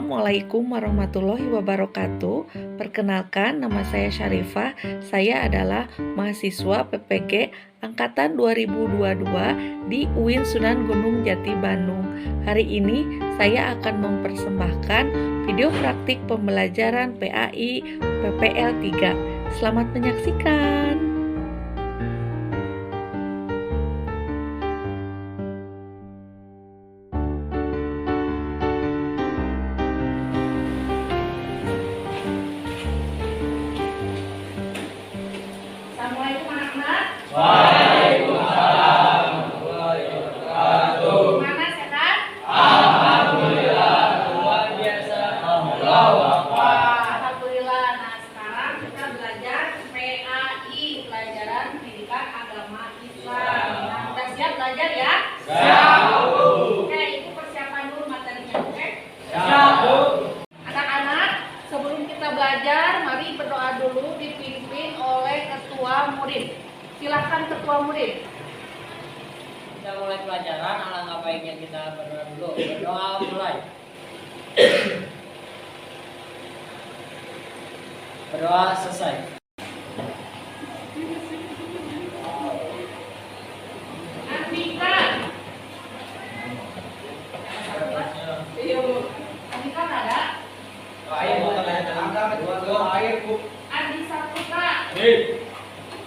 Assalamualaikum warahmatullahi wabarakatuh. Perkenalkan, nama saya Syarifah. Saya adalah mahasiswa PPG Angkatan 2022 di UIN Sunan Gunung Jati Bandung. Hari ini saya akan mempersembahkan video praktik pembelajaran PAI PPL 3. Selamat menyaksikan. Assalamualaikum anak-anak. Waalaikumsalam warahmatullahi wabarakatuh. Gimana, sehat? Alhamdulillah, luar biasa. Allahu Akbar. Alhamdulillah. Nah, sekarang kita belajar PAI, pelajaran pendidikan agama Islam. Nah, udah siap belajar ya? Siap, Bu. Oke, itu persiapan dulu materinya, oke? Siap, Bu. Anak-anak, sebelum kita belajar, mari berdoa dulu dipimpin oleh ketua murid. Silakan ketua murid. Kita mulai pelajaran, alangkah baiknya kita berdoa dulu. Berdoa mulai. Berdoa selesai. Andika. Iya, Bu. Andika ada? Air, Bu. Angkat, dua air, Bu. Adi Saputra. Air.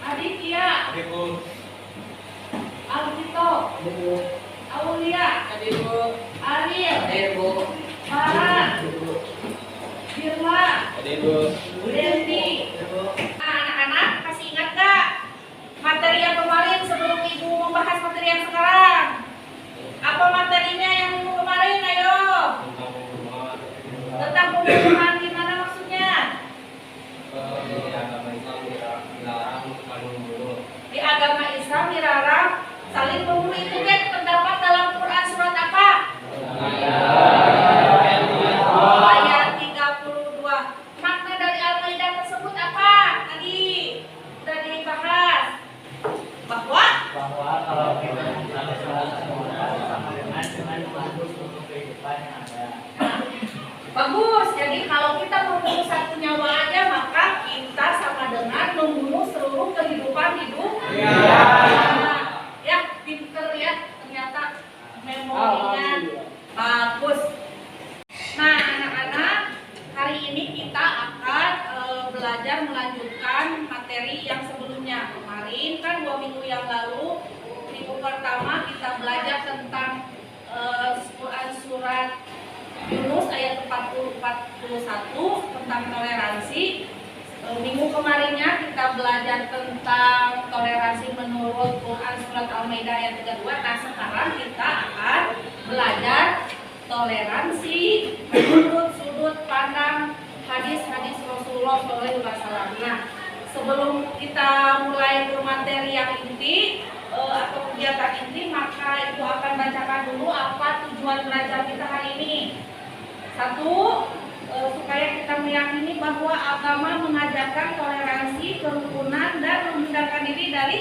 Aditya. Air, Bu. Alvito. Air, Bu. Aulia. Air, Bu. Ariel. Air, Bu. Farhan. Firla. Air, Bu. Dendi. Nah, anak-anak masih ingat gak materi yang kemarin sebelum ibu membahas materi yang sekarang? Apa materinya yang minggu kemarin? Ayo. Tentang pembunuhan, gimana maksudnya? Di agama Islam dilarang saling membunuh. Itu kan terdapat dalam Quran surat apa? Ayat 32. Makna dari Al-Maidah tersebut apa? Tadi sudah dibahas bahwa Bahwa kalau kita ada sama dengan bagus untuk kehidupan yang ada. bagus. Jadi kalau kita membunuh satu nyawa aja, maka kita sama dengan membunuh seluruh kehidupan hidup. Ya, pinter ya, ternyata memorinya bagus. Nah, anak-anak, hari ini kita akan belajar melanjutkan materi yang sebelumnya. Kemarin kan 2 minggu yang lalu, minggu pertama kita belajar tentang Quran surat Yunus ayat 40-41 tentang toleransi. Minggu kemarinnya kita belajar tentang toleransi menurut Quran surat Al-Maidah ayat 32. Nah, sekarang kita akan belajar toleransi menurut sudut pandang hadis-hadis Rasulullah SAW. Nah, sebelum kita mulai bermateri yang inti atau kegiatan inti, maka ibu akan bacakan dulu apa tujuan belajar kita hari ini. Satu, supaya kita meyakini bahwa agama mengajarkan toleransi, kerukunan, dan menghindarkan diri dari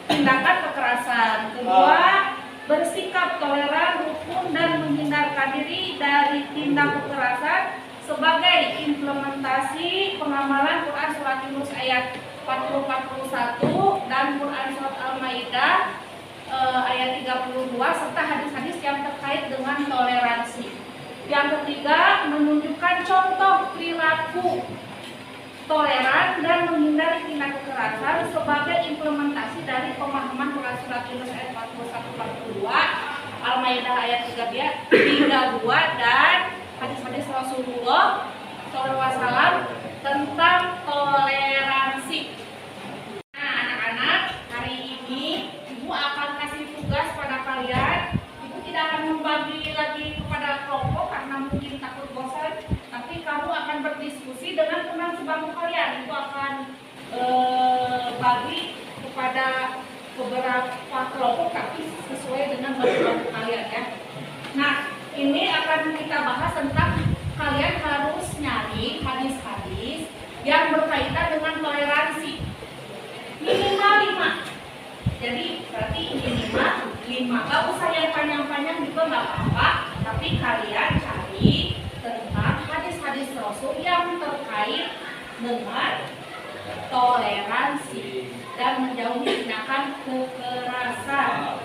tindakan kekerasan. Kedua, bersikap toleran, rukun, dan menghindarkan diri dari tindak kekerasan sebagai implementasi pengamalan Quran surat Yunus ayat 40-41 dan Quran surat Al-Maidah ayat 32 serta hadis-hadis yang terkait dengan toleransi. Yang ketiga, menunjukkan contoh perilaku toleran dan menghindari tindak kekerasan sebagai implementasi dari pemahaman Quran surat Yunus ayat 41-42, Al-Maidah ayat 32 dan hadis-hadis Rasulullah SAW tentang toleransi. Nah, anak-anak, hari ini ibu akan kasih tugas pada kalian. Ibu tidak akan membagi lagi kepada kelompok karena mungkin takut bosan, tapi kamu akan berdiskusi dengan teman sebangku kalian. Ibu akan bagi kepada beberapa kelompok tapi sesuai dengan bagi kalian ya. Nah, ini akan kita bahas tentang kalian harus nyari hadis-hadis yang berkaitan dengan toleransi. Minimal 5. Jadi berarti minimal 5. Gak usah yang panjang-panjang juga gak apa-apa, tapi kalian cari dengan toleransi dan menjauhi tindakan kekerasan.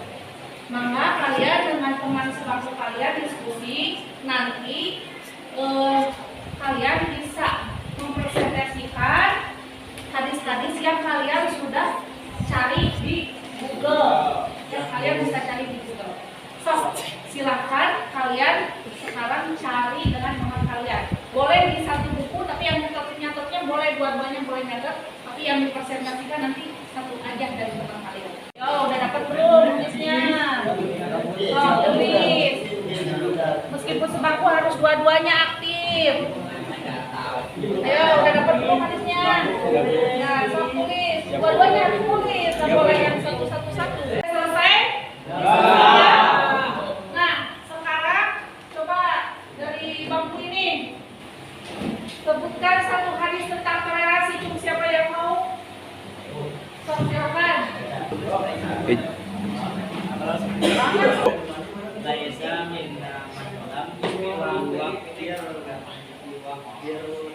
Maka kalian dengan teman sebangsa kalian diskusi, nanti kalian bisa mempresentasikan hadis-hadis yang kalian sudah cari di Google. Yang kalian bisa cari di Google. So, silahkan kalian sekarang cari dengan teman kalian. Boleh di satu buku, tapi yang nyatetnya boleh dua-duanya boleh nyatet, tapi yang dipresentasikan nanti satu aja dari teman kalian. Yo, udah dapat belum hadisnya? Oh, tulis. Meskipun sebangku harus dua-duanya aktif. Ayo, udah dapat belum hadisnya? Nah, so tulis. Dua-duanya harus tulis, nggak boleh yang satu-satu. Selesai? Nah, sekarang coba dari bangku ini sebutkan satu hadis tentang toleransi. Siapa yang mau? So, silakan. Laisa minna man lam waqtir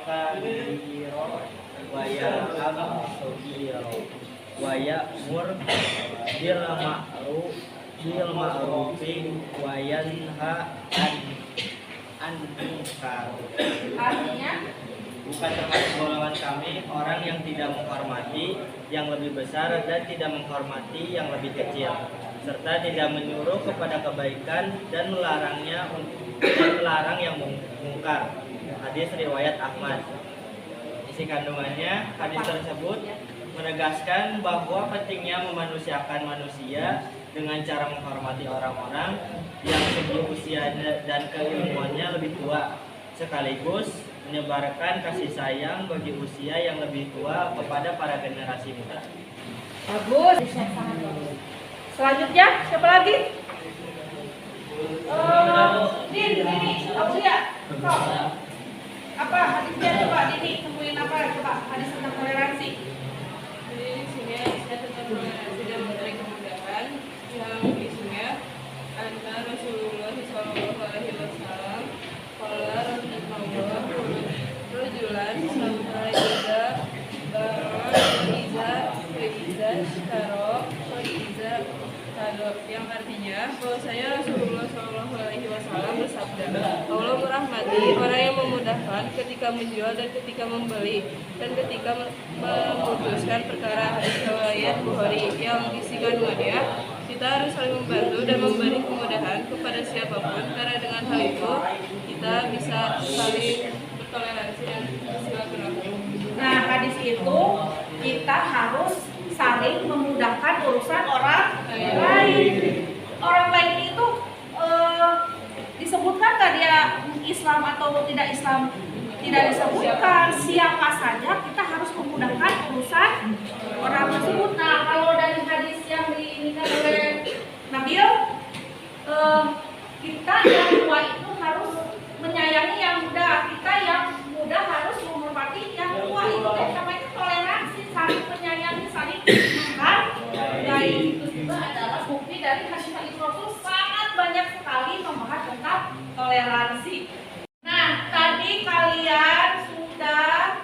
kabiro wa ya'am sugiro wa ya'mur bil ma'rufi wa yanha an munkar. Artinya Bukan termasuk golongan kami orang yang tidak menghormati yang lebih besar dan tidak menghormati yang lebih kecil, serta tidak menyuruh kepada kebaikan dan melarang yang mungkar. Hadis riwayat Ahmad. Isi kandungannya, hadis tersebut menegaskan bahwa pentingnya memanusiakan manusia dengan cara menghormati orang-orang yang segi usia dan keilmuannya lebih tua, sekaligus menyebarkan kasih sayang bagi usia yang lebih tua kepada para generasi muda. bagus. Selanjutnya siapa lagi? Ini Abu ya. Apa hadisnya coba Dini temuin apa coba hadis tentang toleransi. Jadi di sini ada tentang toleransi dan memberi kemudahan yang isinya ada Rasulullah Shallallahu Alaihi Wasallam. Qala Rasulullah Rajulan sampai iza yang artinya bahwa saya Rasulullah Shallallahu Alaihi Wasallam bersabda, Allah merahmati orang yang memudahkan ketika menjual dan ketika membeli dan ketika memutuskan perkara. Hadis riwayat Bukhari yang isi kandungannya kita harus saling membantu dan memberi kemudahan kepada siapapun, karena dengan hal itu kita bisa saling bertoleransi dan bersilaturahmi. Nah, hadis itu kita harus saling memudahkan urusan orang lain. Orang lain itu disebutkan nggak dia Islam atau tidak Islam? Tidak disebutkan. Siapa saja kita harus memudahkan urusan orang tersebut. Nah, kalau dari hadis yang diinginkan oleh Nabil, kita yang tua itu harus menyayangi yang muda. Kita yang muda harus menghormati yang tua. Itu namanya toleransi, saling menyayangi, saling menghargai. Itu juga adalah bukti dari hadis-hadis Rasul sangat banyak sekali membahas tentang toleransi. Nah, tadi kalian sudah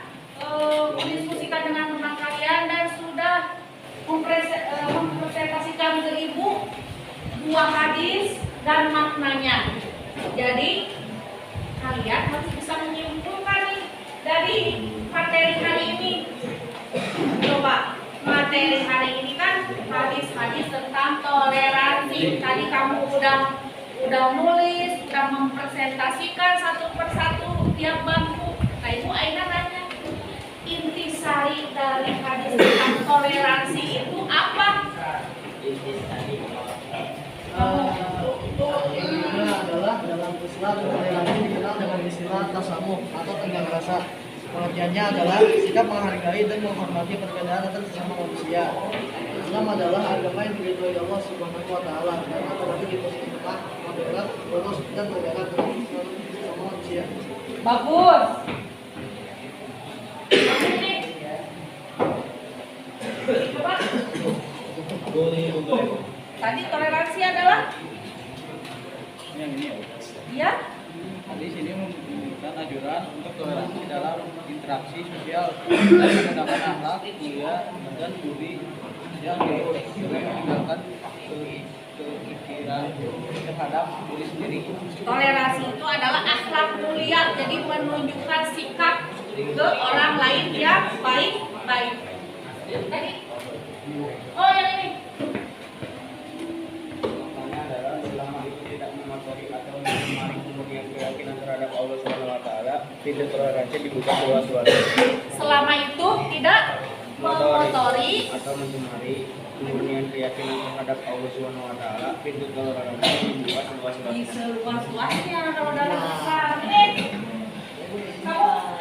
mendiskusikan dengan teman kalian dan sudah mempresentasikan ke ibu dua hadis dan maknanya. Jadi kalian harus bisa menyimpulkan nih dari materi hari ini. Coba, materi hari ini kan hadis-hadis tentang toleransi. Tadi kamu udah nulis, udah mempresentasikan satu persatu tiap bangku. Nah, itu Aina nanya, intisari dari hadis tentang toleransi itu apa? Intinya adalah dalam Islam toleransi dikenal dengan istilah tasamuh atau tenggang rasa. Pengertiannya adalah sikap menghargai dan menghormati perbedaan antar sesama manusia. Islam adalah agama yang diridhoi Allah Subhanahu wa taala dan apalagi dipositifkan moderat, lurus dan berjalan dengan sesama manusia. Bagus. Coba. Tadi toleransi adalah Yang ini ya hadis ini menunjukkan anjuran untuk toleransi dalam interaksi sosial dan menegakkan akhlak mulia dan budi yang meninggalkan kepikiran terhadap diri sendiri. Toleransi itu adalah akhlak mulia, jadi menunjukkan sikap ke orang lain yang baik-baik. Tadi, oh yang ini. Pertanyaannya adalah selama itu tidak mengotori atau mencemari kemurnian keyakinan terhadap Allah SWT, pintu toleransi dibuka luas-luas. Selama itu tidak mengotori atau mencemari kemurnian keyakinan terhadap Allah SWT, pintu toleransi dibuka di seluas-luasnya. seluas-luasnya kalau dari besar. Ini, kamu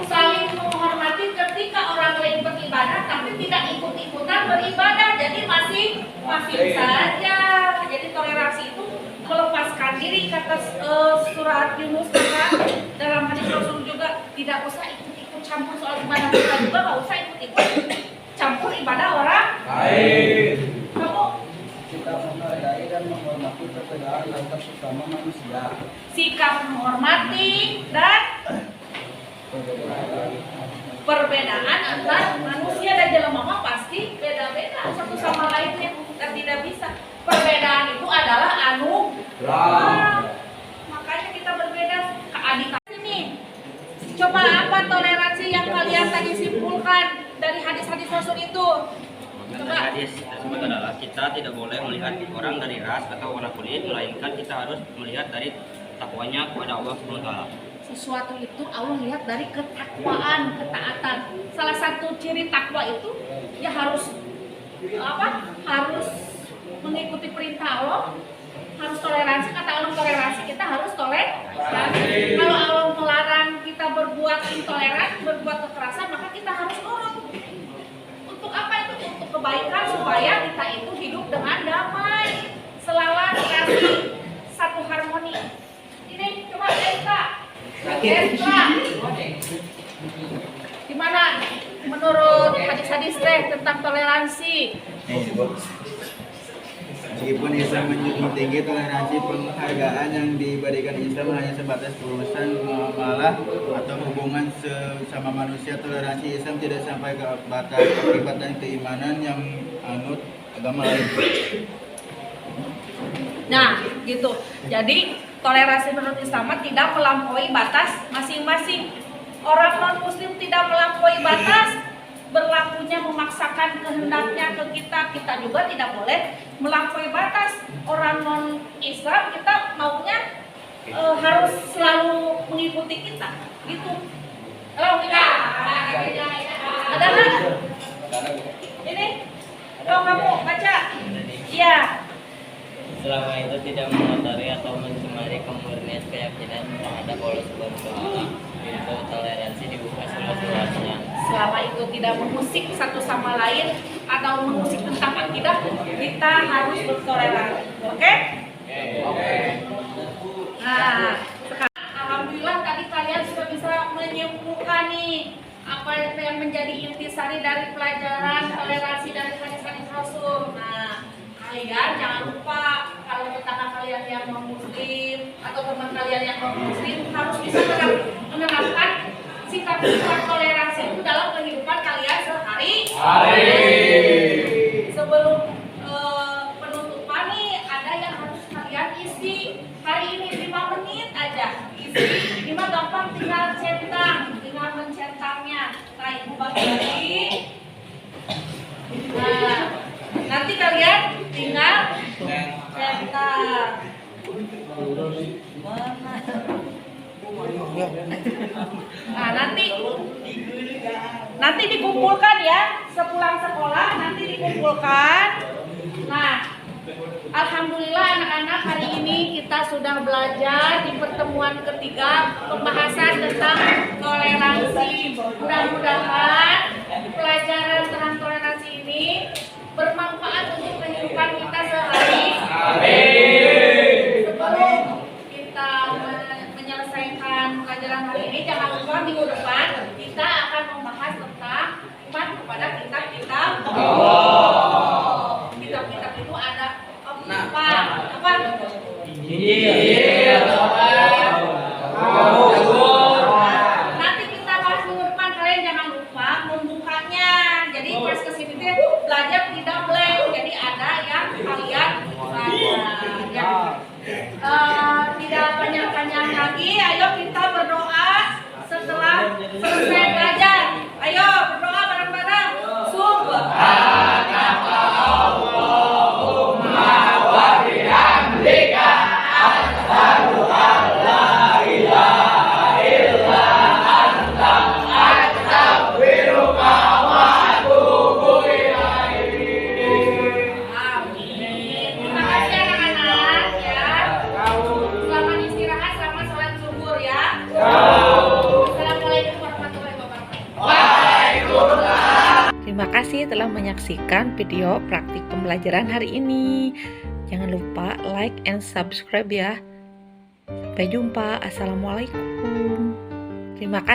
saling menghormati ketika orang lain beribadah tapi tidak ikut-ikutan beribadah, jadi masih saja. Jadi toleransi itu melepaskan diri, kata surat Yunus kan, dalam hadis Rasul juga tidak usah ikut-ikut campur soal ibadah kita juga, nggak usah ikut-ikut campur ibadah orang lain. Kamu Kita menghargai dan menghormati perbedaan antar sesama manusia. sikap menghormati dan perbedaan antar manusia dan jelema pasti beda-beda satu sama lainnya dan tidak bisa. Perbedaan itu adalah anugerah. Makanya kita berbeda. Keadilan ini. Coba apa toleransi yang kalian tadi simpulkan dari hadis-hadis Rasul itu? Dari hadis tersebut adalah kita tidak boleh melihat orang dari ras atau warna kulit, melainkan kita harus melihat dari takwanya kepada Allah SWT. Sesuatu itu Allah lihat dari ketakwaan, ketaatan. Salah satu ciri takwa itu ya harus harus mengikuti perintah Allah, harus toleransi. Kata Allah toleransi, kita harus toleransi. Kalau Allah melarang kita berbuat intoleran, berbuat kekerasan, maka kita harus nurut. Untuk apa itu? Untuk kebaikan, supaya kita itu hidup dengan damai, selaras, kasih, satu harmoni. Ini coba Estra. Gimana menurut hadis-hadis teh tentang toleransi? Meskipun Islam menjunjung tinggi toleransi, penghargaan yang diberikan Islam hanya sebatas urusan muamalah atau hubungan sesama manusia. Toleransi Islam tidak sampai ke batas akibat dan keimanan yang anut agama lain. Nah, gitu. Jadi toleransi menurut Islam tidak melampaui batas masing-masing. Orang non-muslim tidak melampaui batas, berlakunya memaksakan kehendaknya ke kita. Kita juga tidak boleh melampaui batas. Orang non-Islam kita maunya harus selalu mengikuti kita, gitu. Halo, kita. Ada nggak? Ini, kalau kamu baca, iya. Selama itu tidak mengotori atau mencemari kemurnian keyakinan terhadap Allah SWT, pintu toleransi dibuka seluas-luasnya. Selama itu tidak mengusik satu sama lain atau mengusik tentang akidah, kita harus bertoleransi. Oke? Nah, sekarang alhamdulillah tadi kalian sudah bisa menyimpulkan nih apa yang menjadi intisari dari pelajaran toleransi dari hadis-hadis Rasul. Nah, kalian jangan lupa kalau tetangga kalian yang non-muslim atau teman kalian yang non-muslim harus bisa menerapkan sikap-sikap toleransi itu dalam kehidupan kalian sehari-hari. Sebelum penutupan nih, ada yang harus kalian isi hari ini 5 menit aja. Isi 5 gampang, tinggal centang, tinggal mencentangnya. Nah, ibu bagi. Nah, nanti kalian tinggal centang. Nah, nanti dikumpulkan ya, sepulang sekolah nanti dikumpulkan. Nah, alhamdulillah anak-anak hari ini kita sudah belajar di pertemuan ketiga pembahasan tentang toleransi. Mudah-mudahan pelajaran tentang toleransi ini bermanfaat untuk kehidupan kita sehari-hari. Sebelum kita menyelesaikan pelajaran hari ini, jangan lupa minggu depan kita akan membahas tentang iman kepada kitab-kitab. Kitab-kitab itu ada 4. Nanti kita bahas minggu depan, kalian jangan lupa membukanya. Jadi pas kesini tuh belajar tidak blank, jadi ada yang kalian baca. Ya. Tidak panjang-panjang lagi, ayo kita berdoa setelah selesai belajar. Ayo berdoa bareng-bareng. Amin. Terima kasih anak-anak ya. Selamat istirahat, selamat sholat zuhur ya. Assalamualaikum warahmatullahi wabarakatuh. Terima kasih telah menyaksikan video praktik pembelajaran hari ini. Jangan lupa like and subscribe ya. Sampai jumpa. Assalamualaikum. Terima kasih.